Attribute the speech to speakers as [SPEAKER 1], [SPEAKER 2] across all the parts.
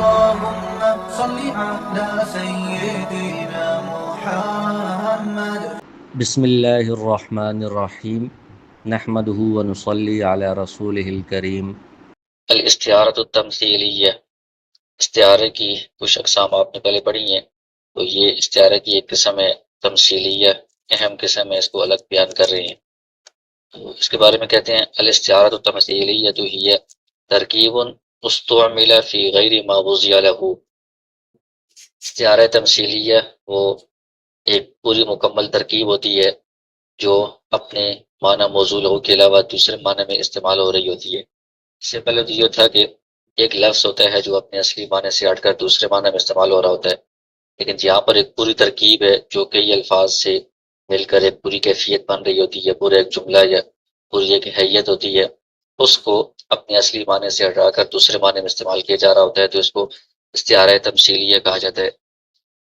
[SPEAKER 1] اللهم صل على سيدنا محمد.
[SPEAKER 2] بسم اللہ الرحمن الرحیم نحمده ونصلی علی رسولہ الکریم۔
[SPEAKER 3] الاستعارۃ التمثیلیہ، استعارے کی کچھ اقسام آپ نے پہلے پڑھی ہیں، تو یہ استعارے کی ایک قسم ہے تمثیلیہ، اہم قسم ہے، اس کو الگ بیان کر رہے ہیں۔ تو اس کے بارے میں کہتے ہیں الاستعارۃ التمثیلیہ ہی ترکیب استعمل فی غیر ما وضع لہ۔ استعارہ تمثیلیہ وہ ایک پوری مکمل ترکیب ہوتی ہے جو اپنے معنی موضوع لہو کے علاوہ دوسرے معنی میں استعمال ہو رہی ہوتی ہے۔ اس سے پہلے تو یہ تھا کہ ایک لفظ ہوتا ہے جو اپنے اصلی معنی سے ہٹ کر دوسرے معنی میں استعمال ہو رہا ہوتا ہے، لیکن یہاں پر ایک پوری ترکیب ہے جو کئی الفاظ سے مل کر ایک پوری کیفیت بن رہی ہوتی ہے، پورا ایک جملہ یا پوری ایک حیت ہوتی ہے، اس کو اپنے اصلی معنی سے ہٹا کر دوسرے معنی میں استعمال کیا جا رہا ہوتا ہے، تو اس کو استعارہ تمثیلیہ کہا جاتا ہے۔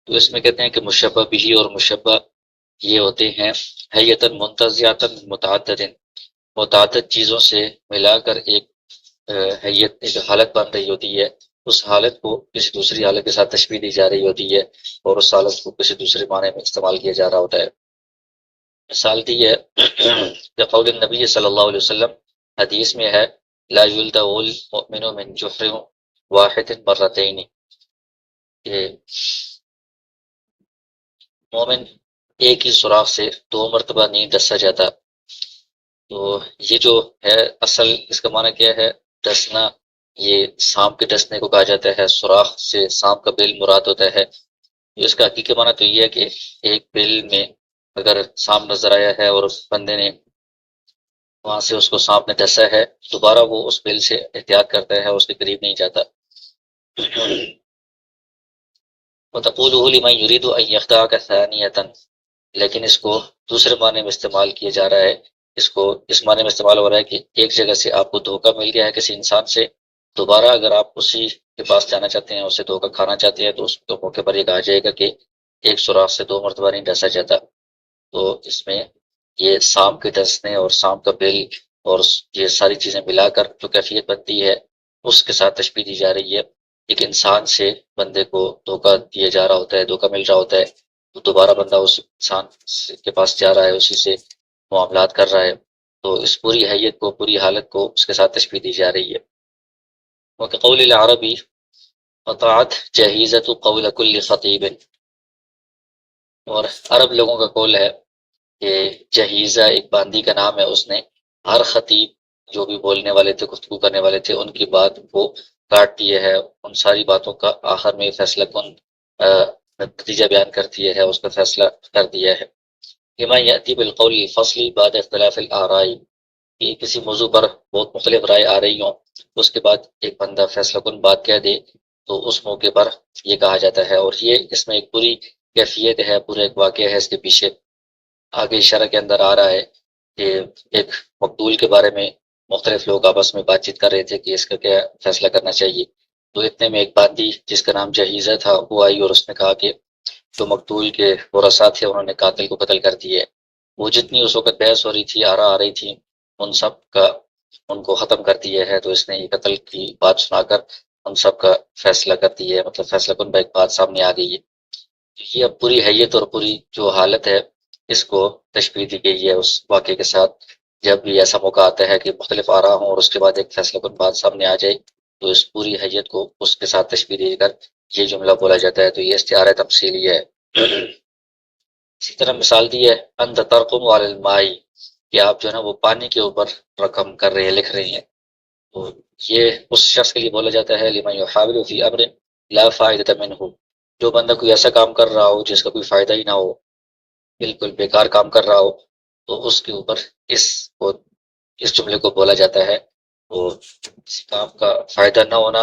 [SPEAKER 3] تو اس میں کہتے ہیں کہ مشبہ بھی اور مشبہ یہ ہوتے ہیں حیتاً منتزعۃً متعدد، متعدد چیزوں سے ملا کر ایک حیت، ایک حالت بن رہی ہوتی ہے، اس حالت کو کسی دوسری حالت کے ساتھ تشبیہ دی جا رہی ہوتی ہے اور اس حالت کو کسی دوسرے معنی میں استعمال کیا جا رہا ہوتا ہے۔ مثال دی ہے کہ قول النبی صلی اللہ علیہ وسلم، حدیث میں ہے لا یلدغ المؤمن من جحر واحد مرتین، کہ مومن ایک ہی سوراخ سے 2 مرتبہ نہیں ڈسا جاتا۔ تو یہ جو ہے اصل اس کا معنی کیا ہے؟ ڈسنا، یہ سانپ کے ڈسنے کو کہا جاتا ہے، سوراخ سے سانپ کا بل مراد ہوتا ہے۔ اس کا حقیقی معنی تو یہ ہے کہ ایک بل میں اگر سانپ نظر آیا ہے اور اس بندے نے وہاں سے اس کو سانپ نے ڈسا ہے، دوبارہ وہ اس بل سے احتیاط کرتا ہے، اس کے قریب نہیں جاتا۔ وَتَقُولُهُ لِمَنْ يُرِيدُ أَنْ يَخْدَعَكَ ثَانِيَةً، لیکن اس کو دوسرے معنی میں استعمال کیا جا رہا ہے، اس کو اس معنی میں استعمال ہو رہا ہے کہ ایک جگہ سے آپ کو دھوکہ مل گیا ہے کسی انسان سے، دوبارہ اگر آپ اسی کے پاس جانا چاہتے ہیں، اسے دھوکہ کھانا چاہتے ہیں، تو اس کے موقع پر یہ کہا جائے گا کہ ایک سوراخ سے 2 مرتبہ نہیں ڈسا جاتا۔ تو اس میں یہ سانپ کے ڈسنے اور سانپ کا بل اور یہ ساری چیزیں ملا کر جو کیفیت بنتی ہے، اس کے ساتھ تشبیہ دی جا رہی ہے۔ ایک انسان سے بندے کو دھوکہ دیا جا رہا ہوتا ہے، دھوکہ مل رہا ہوتا ہے، تو دوبارہ بندہ اس انسان کے پاس جا رہا ہے، اسی سے معاملات کر رہا ہے، تو اس پوری حیت کو، پوری حالت کو اس کے ساتھ تشبیہ دی جا رہی ہے۔ وَكَقَوْلِ الْعَرَبِ قَطَعَتْ جَهِيزَةُ قَوْلَ كُلِّ خَطِيبٍ، اور عرب لوگوں کا قول ہے کہ جہیزہ ایک باندی کا نام ہے، اس نے ہر خطیب جو بھی بولنے والے تھے، گفتگو کرنے والے تھے، ان کی بات کو کاٹ دیا ہے، ان ساری باتوں کا آخر میں فیصلہ کن نتیجہ بیان کر دیا ہے، اس کا فیصلہ کر دیا ہے۔ لما یأتی بالقول الفصل بعد اختلاف الآراء، کہ کسی موضوع پر بہت مختلف رائے آ رہی ہوں، اس کے بعد ایک بندہ فیصلہ کن بات کہہ دے، تو اس موقع پر یہ کہا جاتا ہے، اور یہ اس میں ایک پوری کیفیت ہے، پورا ایک واقعہ ہے اس کے پیچھے۔ آگے اشارہ کے اندر آ رہا ہے کہ ایک مقتول کے بارے میں مختلف لوگ آپس میں بات چیت کر رہے تھے کہ اس کا کیا فیصلہ کرنا چاہیے، تو اتنے میں ایک باندی جس کا نام جہیزہ تھا وہ آئی اور اس نے کہا کہ جو مقتول کے ورثاء تھے انہوں نے قاتل کو قتل کر دیا ہے۔ وہ جتنی اس وقت بحث ہو رہی تھی، آرا آ رہی تھی، ان سب کا ان کو ختم کر دیا ہے، تو اس نے یہ قتل کی بات سنا کر ان سب کا فیصلہ کر دیا ہے، مطلب فیصلہ کن ایک بات سامنے آ گئی ہے۔ یہ اب پوری حیت اور پوری جو حالت ہے اس کو تشبیہ دی گئی ہے اس واقعے کے ساتھ۔ جب بھی ایسا موقع آتا ہے کہ مختلف آراء ہوں اور اس کے بعد ایک فیصلہ کن بات سامنے آ جائے، تو اس پوری حیت کو اس کے ساتھ تشبیہ دے کر یہ جملہ بولا جاتا ہے، تو یہ استعارہ تمثیلی ہے۔ اسی طرح مثال دی ہے انت ترقم علی الماء، کہ آپ جو ہے نا وہ پانی کے اوپر رقم کر رہے ہیں، لکھ رہے ہیں، تو یہ اس شخص کے لیے بولا جاتا ہے لمن یحاول فی امر لا فائدۃ منہ، جو بندہ کوئی ایسا کام کر رہا ہو جس کا کوئی فائدہ ہی نہ ہو، بالکل بیکار کام کر رہا ہو، تو اس کے اوپر اس جملے کو بولا جاتا ہے۔ تو کسی کام کا فائدہ نہ ہونا،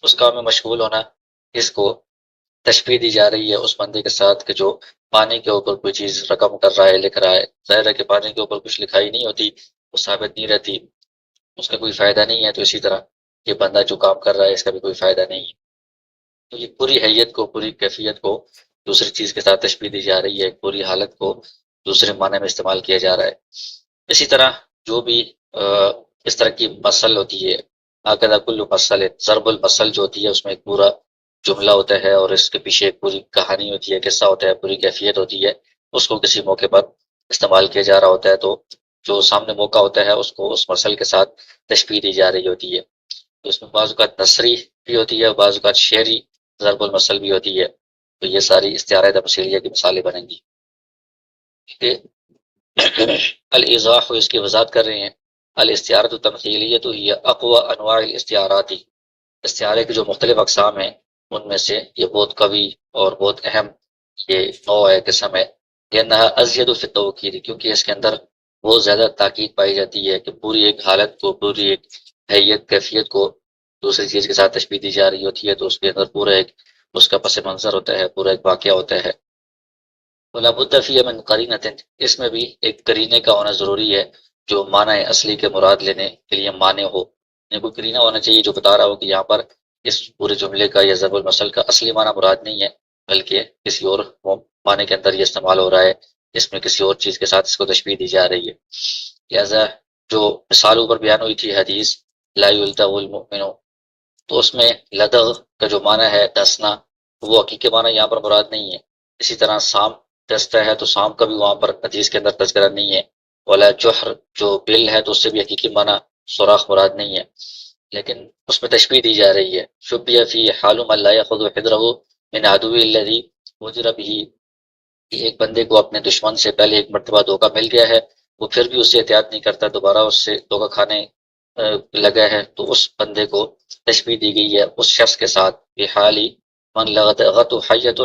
[SPEAKER 3] اس کام میں مشغول ہونا، اس کو تشبیہ دی جا رہی ہے اس بندے کے ساتھ کہ جو پانی کے اوپر کوئی چیز رقم کر رہا ہے، لکھ رہا ہے۔ ظاہر ہے کہ پانی کے اوپر کچھ لکھائی نہیں ہوتی، وہ ثابت نہیں رہتی، اس کا کوئی فائدہ نہیں ہے، تو اسی طرح یہ بندہ جو کام کر رہا ہے اس کا بھی کوئی فائدہ نہیں ہے۔ تو یہ پوری حیت کو، پوری کیفیت کو دوسری چیز کے ساتھ تشبیہ دی جا رہی ہے، پوری حالت کو دوسرے معنی میں استعمال کیا جا رہا ہے۔ اسی طرح جو بھی اس طرح کی مسل ہوتی ہے، آکدہ کل مسل ضرب المثل جو ہوتی ہے اس میں ایک پورا جملہ ہوتا ہے اور اس کے پیچھے ایک پوری کہانی ہوتی ہے، قصہ ہوتا ہے، پوری کیفیت ہوتی ہے، اس کو کسی موقع پر استعمال کیا جا رہا ہوتا ہے، تو جو سامنے موقع ہوتا ہے اس کو اس مثل کے ساتھ تشبیہ دی جا رہی ہوتی ہے۔ تو اس میں بعض اوقات نثری بھی ہوتی ہے، بعض اوقات شعری ضرب المثل بھی ہوتی ہے، تو یہ ساری استعارہ تمثیلیہ کی مثالیں بنیں گی کہ الاضاح اس کی وضاحت کر رہے ہیں۔ الاستعارۃ التمثیلیۃ ہی اقوى انواع الاستعارات، استعارے کی جو مختلف اقسام ہیں ان میں سے یہ بہت قوی اور بہت اہم یہ نوع ہے، قسم ہے، لأنها ازید فی التوکید، کیونکہ اس کے اندر بہت زیادہ تاکید پائی جاتی ہے کہ پوری ایک حالت کو، پوری ایک حیت کیفیت کو دوسری چیز کے ساتھ تشبیہ دی جا رہی ہوتی ہے، تو اس کے اندر پورا ایک اس کا پس منظر ہوتا ہے، پورا ایک واقعہ ہوتا ہے۔ ولا بد فی من قرینۃ، اس میں بھی ایک قرینے کا ہونا ضروری ہے جو معنی اصلی کے مراد لینے کے لیے معنی ہو، یعنی کوئی قرینہ ہونا چاہیے جو بتا رہا ہو کہ یہاں پر اس پورے جملے کا یا ضرب المثل کا اصلی معنی مراد نہیں ہے، بلکہ کسی اور معنی کے اندر یہ استعمال ہو رہا ہے، اس میں کسی اور چیز کے ساتھ اس کو تشبیہ دی جا رہی ہے۔ لہذا جو مثال اوپر بیان ہوئی تھی حدیث لا یلدغ المؤمن، تو اس میں لدغ کا جو معنی ہے ڈسنا، وہ حقیقی معنی یہاں پر مراد نہیں ہے۔ اسی طرح سام ڈستا ہے تو سام کا بھی وہاں پر حدیث کے اندر تذکرہ نہیں ہے۔ ولا جوہر جو بل ہے تو اس سے بھی حقیقی معنی سوراخ مراد نہیں ہے، لیکن اس میں تشبیہ دی جا رہی ہے۔ شبیہ فی حال من لا یاخذ حذرہ من عدو الذی وجر به، ایک بندے کو اپنے دشمن سے پہلے ایک مرتبہ دھوکہ مل گیا ہے، وہ پھر بھی اس سے احتیاط نہیں کرتا، دوبارہ اس سے دھوکہ کھانے لگا ہے، تو اس بندے کو تشبیہ دی گئی ہے اس شخص کے ساتھ کہ حالی من لغت حیۃ،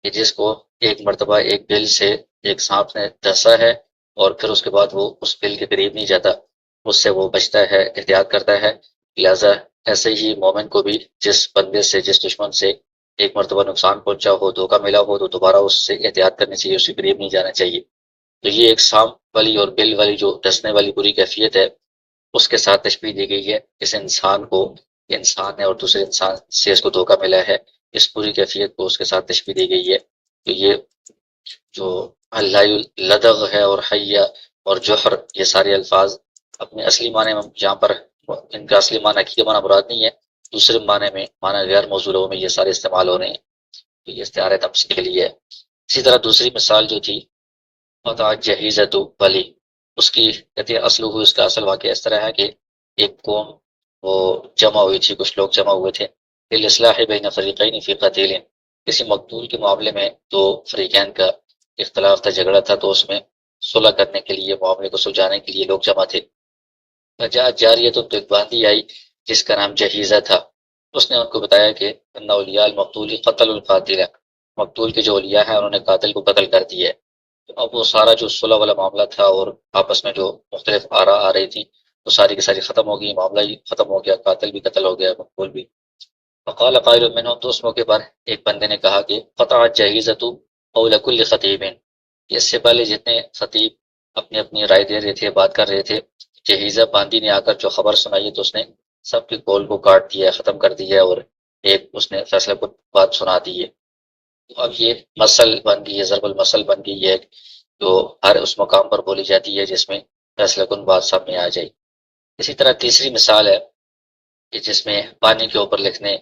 [SPEAKER 3] کہ جس کو ایک مرتبہ ایک بل سے ایک سانپ نے ڈسا ہے اور پھر اس کے بعد وہ اس بل کے قریب نہیں جاتا، اس سے وہ بچتا ہے، احتیاط کرتا ہے۔ لہذا ایسے ہی مومن کو بھی جس بندے سے، جس دشمن سے ایک مرتبہ نقصان پہنچا ہو، دھوکہ ملا ہو، تو دوبارہ اس سے احتیاط کرنی چاہیے، اس کے قریب نہیں جانا چاہیے۔ تو یہ ایک سانپ والی اور بل والی جو ڈسنے والی بری کیفیت ہے اس کے ساتھ تشبیہ دی گئی ہے۔ اس انسان کو، انسان ہے اور دوسرے انسان سے اس کو دھوکہ ملا ہے، اس پوری کیفیت کو اس کے ساتھ تشبیہ دی گئی ہے۔ تو یہ جو اللہ لدغ ہے اور حیہ اور جوہر، یہ سارے الفاظ اپنے اصلی معنی میں یہاں پر ان کا اصلی معنی حقیقی معنی مراد نہیں ہے، دوسرے معنی میں، معنی غیر موصولوں میں یہ سارے استعمال ہو رہے ہیں، تو یہ استعارہ تمثیل کے لیے ہے۔ اسی طرح دوسری مثال جو تھی قطع جہیزۃ ولی، اس کی کہتے ہیں اصل ہو، اس کا اصل واقعہ اس طرح ہے کہ ایک قوم وہ جمع ہوئی تھی، کچھ لوگ جمع ہوئے تھے، الاصلاح بین فریقین فی قتیل، کسی مقتول کے معاملے میں دو فریقین کا اختلاف تھا، جھگڑا تھا، تو اس میں صلح کرنے کے لیے، معاملے کو سلجھانے کے لیے لوگ جمع تھے۔ فجاءت جاریۃ، تو ایک باندھی آئی جس کا نام جہیزہ تھا، اس نے ان کو بتایا کہ ان اولیاء المقتول قتل القاتل، مقتول کے جو اولیاء ہیں انہوں نے قاتل کو قتل کر دیا ہے۔ تو اب وہ سارا جو صلح والا معاملہ تھا اور آپس میں جو مختلف آراء آ رہی تھی وہ ساری کی ساری ختم ہو گئی، معاملہ ہی ختم ہو گیا، قاتل بھی قتل ہو گیا، مقتول بھی۔ فقال قائل منهم، تو اس موقع پر ایک بندے نے کہا کہ قطعت جہیزۃ قول کل خطیب، اس سے پہلے جتنے خطیب اپنی اپنی رائے دے رہے تھے، بات کر رہے تھے، جہیزہ باندی نے آ کر جو خبر سنائی تو اس نے سب کے قول کو کاٹ دیا، ختم کر دیا، اور ایک اس نے فیصلہ کو بات سنا دی ہے۔ تو اب یہ مثل بن گئی ہے، ضرب المثل بن گئی ہے جو ہر اس مقام پر بولی جاتی ہے جس میں فیصلہ کن بات سامنے آ جائے۔ اسی طرح تیسری مثال ہے کہ جس میں پانی کے اوپر لکھنے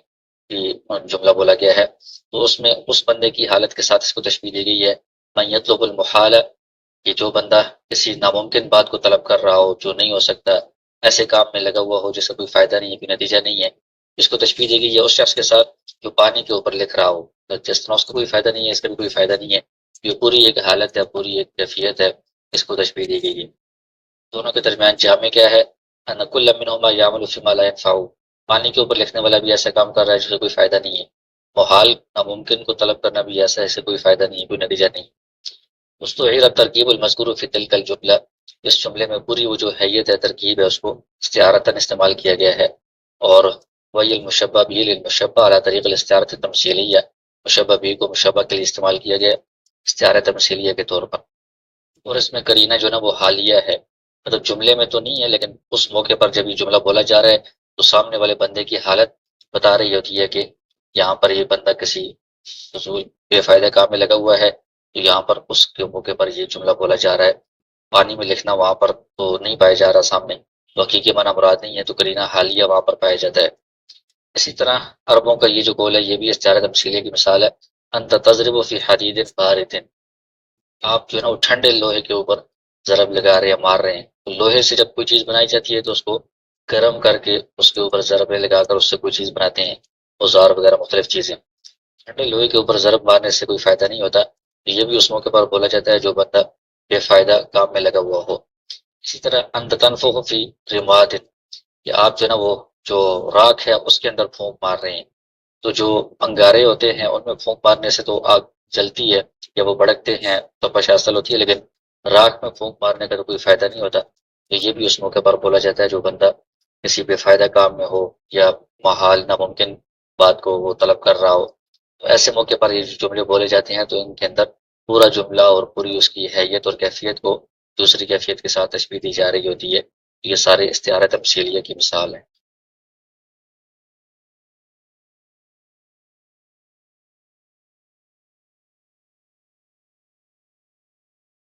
[SPEAKER 3] کی جملہ بولا گیا ہے، تو اس میں اس بندے کی حالت کے ساتھ اس کو تشبیہ دی گئی ہے، من یطلب المحال، کہ جو بندہ کسی ناممکن بات کو طلب کر رہا ہو جو نہیں ہو سکتا، ایسے کام میں لگا ہوا ہو جس کا کوئی فائدہ نہیں ہے، کوئی نتیجہ نہیں ہے، اس کو تشبیہ دی گئی ہے اس شخص کے ساتھ جو پانی کے اوپر لکھ رہا ہو، جس طرح اس کو کوئی فائدہ نہیں ہے، اس کا بھی کوئی فائدہ نہیں ہے، یہ پوری ایک حالت ہے، پوری ایک کیفیت ہے، اس کو تشبیہ دی گئی ہے۔ دونوں کے درمیان جامع کیا ہے؟ ان کل منہما یعمل فیما لا ينفع، پانی کے اوپر لکھنے والا بھی ایسا کام کر رہا ہے جس سے کوئی فائدہ نہیں ہے، محال ناممکن کو طلب کرنا بھی ایسا ہے، اس سے کوئی فائدہ نہیں، کوئی نتیجہ نہیں۔ مستعیر ترکیب المذکور فی تلک الجملہ، اس جملے میں پوری وہ جو حیت ہے، ترکیب ہے، اس کو استعارتاً استعمال کیا گیا ہے، اور وہی المشبہ بھی للمشبہ علی طریق الاستعارۃ التمثیلیہ، مشبہ بھی کو مشبہ کے لیے استعمال کیا گیا استعارہ تمثیلیہ کے طور پر، اور اس میں قرینہ جو نا وہ حالیہ ہے، مطلب جملے میں تو نہیں ہے لیکن اس موقع پر جب یہ جملہ بولا جا رہا ہے تو سامنے والے بندے کی حالت بتا رہی ہوتی ہے کہ یہاں پر یہ بندہ کسی فضول بے فائدہ کام میں لگا ہوا ہے، تو یہاں پر اس کے موقع پر یہ جملہ بولا جا رہا ہے۔ پانی میں لکھنا وہاں پر تو نہیں پایا جا رہا سامنے، تو حقیقی معنی مراد نہیں ہے، تو قرینہ حالیہ وہاں پر پایا جاتا ہے۔ اسی طرح عربوں کا یہ جو قول ہے یہ بھی استعارہ تمثیلیہ کی مثال ہے، انت تضرب فی حدید بارد، آپ جو ہے نا وہ ٹھنڈے لوہے کے اوپر ضرب لگا رہے ہیں، مار رہے ہیں۔ تو لوہے سے جب کوئی چیز بنائی جاتی ہے تو اس کو گرم کر کے اس کے اوپر ضربیں لگا کر اس سے کوئی چیز بناتے ہیں، اوزار وغیرہ مختلف چیزیں۔ ٹھنڈے لوہے کے اوپر ضرب مارنے سے کوئی فائدہ نہیں ہوتا، یہ بھی اس موقع پر بولا جاتا ہے جو بندہ بے فائدہ کام میں لگا ہوا ہو۔ اسی طرح انت تنفخ فی رماد، کہ آپ جو ہے نا وہ جو راکھ ہے اس کے اندر پھونک مار رہے ہیں۔ تو جو انگارے ہوتے ہیں ان میں پھونک مارنے سے تو آگ جلتی ہے یا وہ بھڑکتے ہیں تو تپش حاصل ہوتی ہے، لیکن راکھ میں پھونک مارنے کا تو کوئی فائدہ نہیں ہوتا۔ تو یہ بھی اس موقع پر بولا جاتا ہے جو بندہ کسی بے فائدہ کام میں ہو یا محال ناممکن بات کو وہ طلب کر رہا ہو، تو ایسے موقع پر یہ جو جملے بولے جاتے ہیں تو ان کے اندر پورا جملہ اور پوری اس کی حیت اور کیفیت کو دوسری کیفیت کے ساتھ تشبیہ دی جا رہی ہوتی ہے۔ یہ سارے استعارہ تمثیلیہ کی مثال ہیں۔